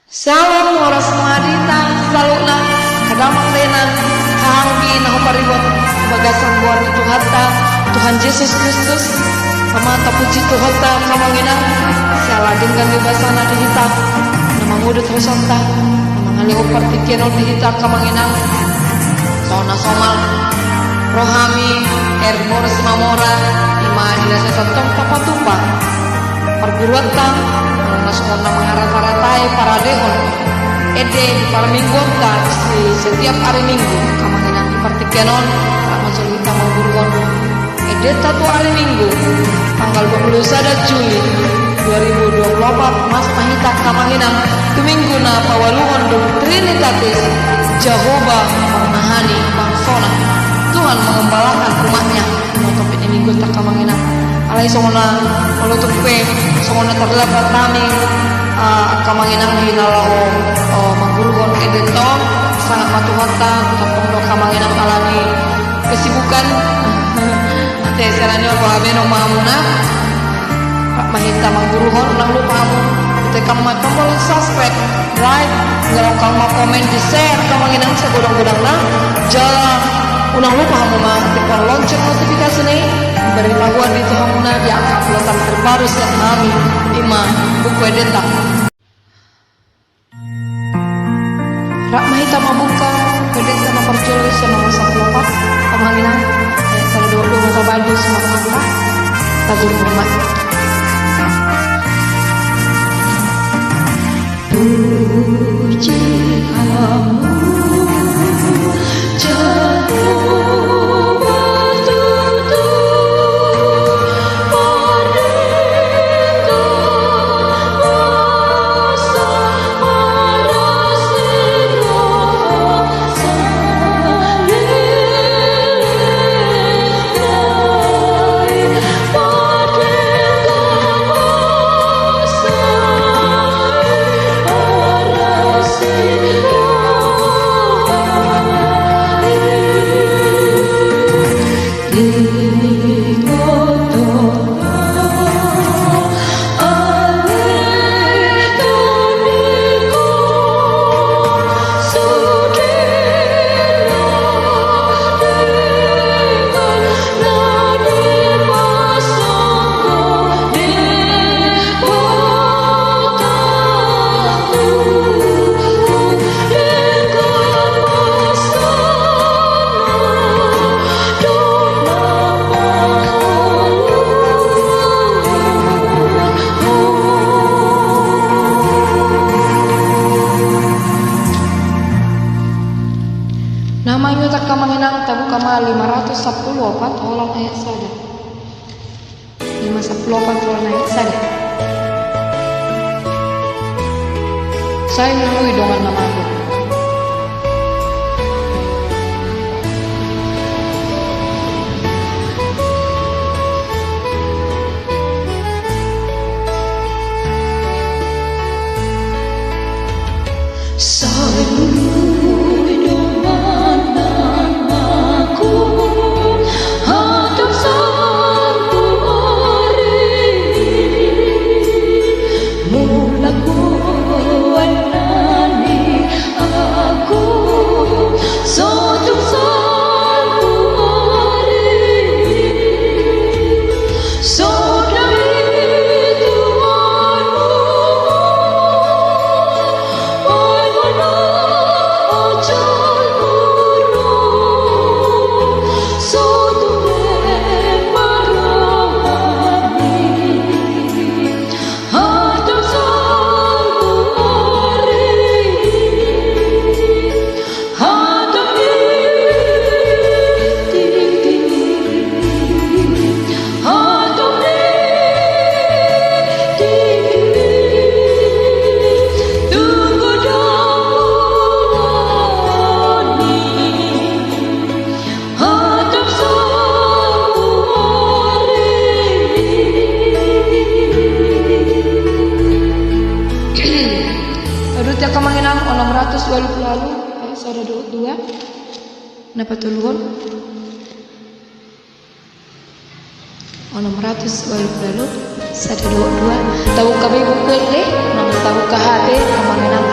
Shalom waras madita saluna kadamang renan kahanggi naho paribot bagasan buar itu hatta Tuhan Yesus Kristus pamata puji Tuhata kamanginang siala dengan dibasana dihita nama mudut hosanta nama ngaleo partikiano dihita kamanginang sona somal rohami ermores mamora ima dirasa santong tapatupa perguruan tang masukkan nama harap-haratai para dehon ede para mingguan di setiap hari minggu kamanginang di partikenon tak masuk kita mau buruan ede tatu hari minggu tanggal 21 Juli 2024 mas mahita kamanginang minggu na pawalungan Trinitatis Jehovah menahani bangsona Tuhan mengembalakan rumahnya untuk ini minggu tak kamanginang alai songona menutup songona terdapat kami kamanginang hinalaho mangguruhon edento sangat matuhata topong kamanginang alami kesibukan teseranya bahabeno mahamuna Pak Mahita mangguruhon ulang lupa amun ketika tombol subscribe like ngelokal mau komen di share kamanginang segudang-gudang na jalan ulang lupa hamuna tekan lonceng notifikasi nih beritahuan di Tuhanuna di uploadan terbaru setiap hari ima buku edenta rak mahita mabuka edenta nomor tulis nomor 14 kamanginang saya 22 mata baju semua kamera tabur rumah puji kamu namanya tak kamanginang tabu kama 510 olang ayat sada 510 olang ayat sada saya melalui dengan nama aku kamanginang 620 lalu saya 22 kenapa tulun 620 lalu saya 22 tahu kami buku deh tahu kahade kamanginang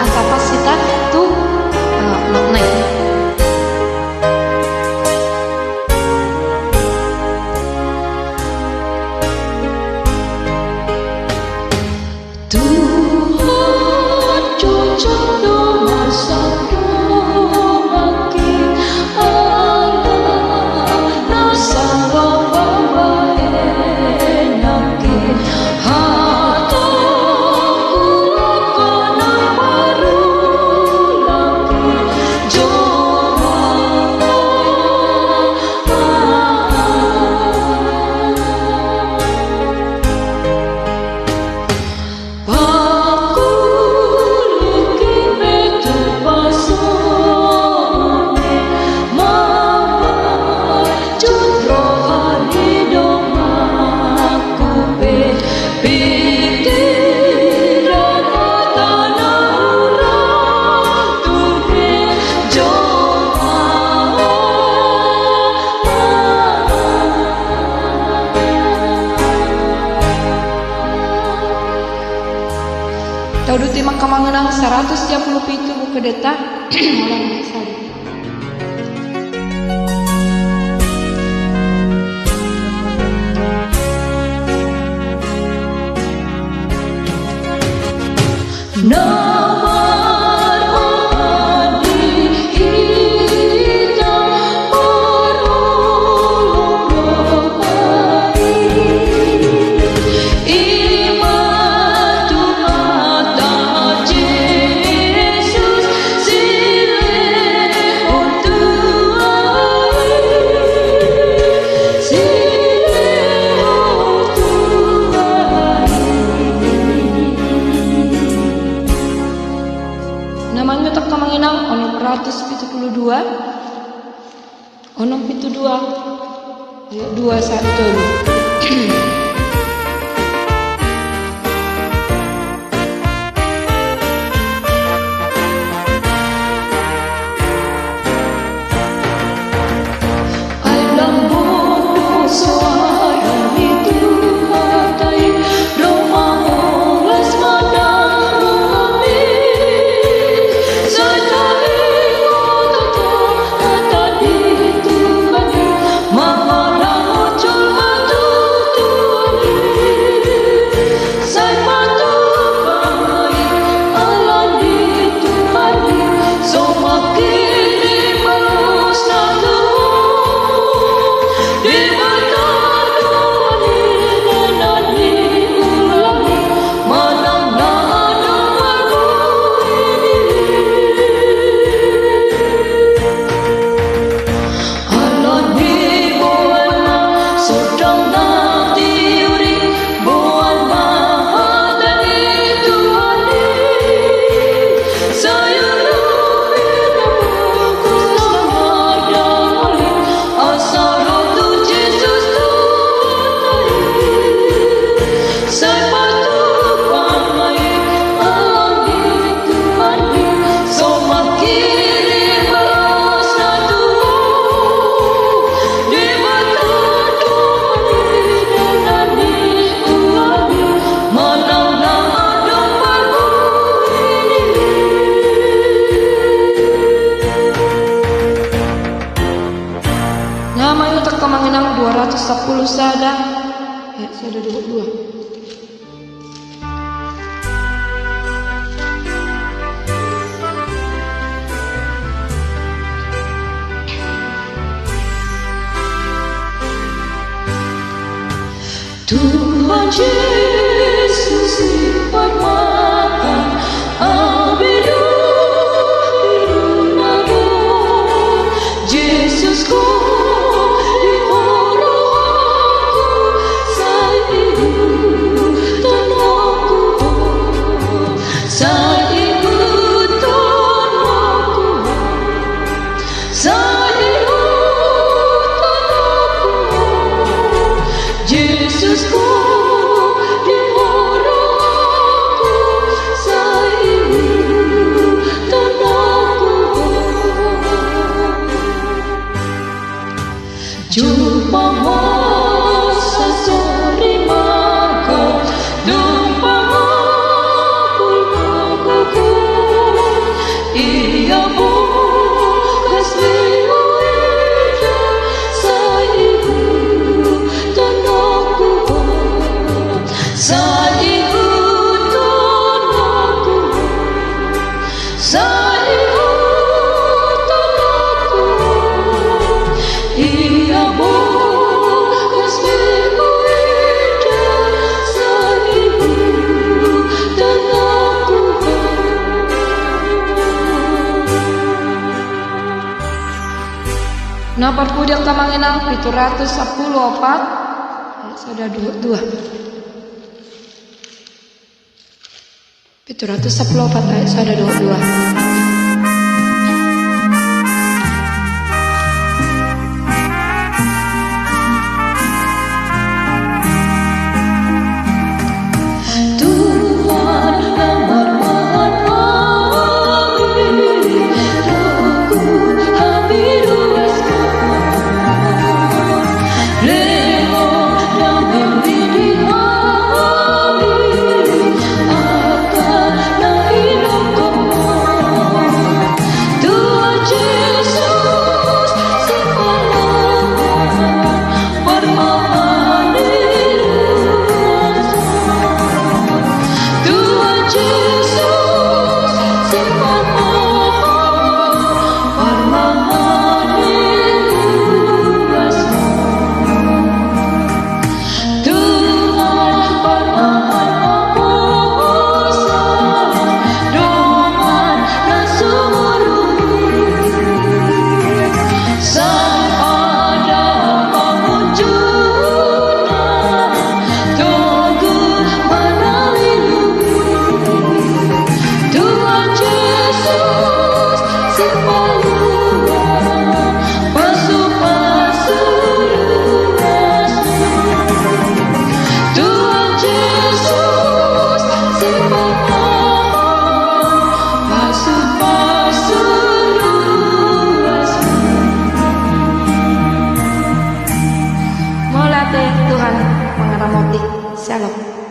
Nuruti makamangenang 137 buku deta malam sari. Namanya tak kamanginang onom 172 onom 72 ayat 21. Nama yang tak kemanginang 210 sada ya sada 22. Tuhan Yesus lipat mata abidu nago Yesus ko jumpa masa sore maka dumpa mapul makaku ia bukas liwa ida sa ibu tanahku sa ibu tanahku sa ibu tanahku ia bukas liwa ida sa ibu tanahku. Napar pudak kamanginang 710 opat sada 22 710 opat ayat sada 22. No Tuhan mengeramati. Shalom.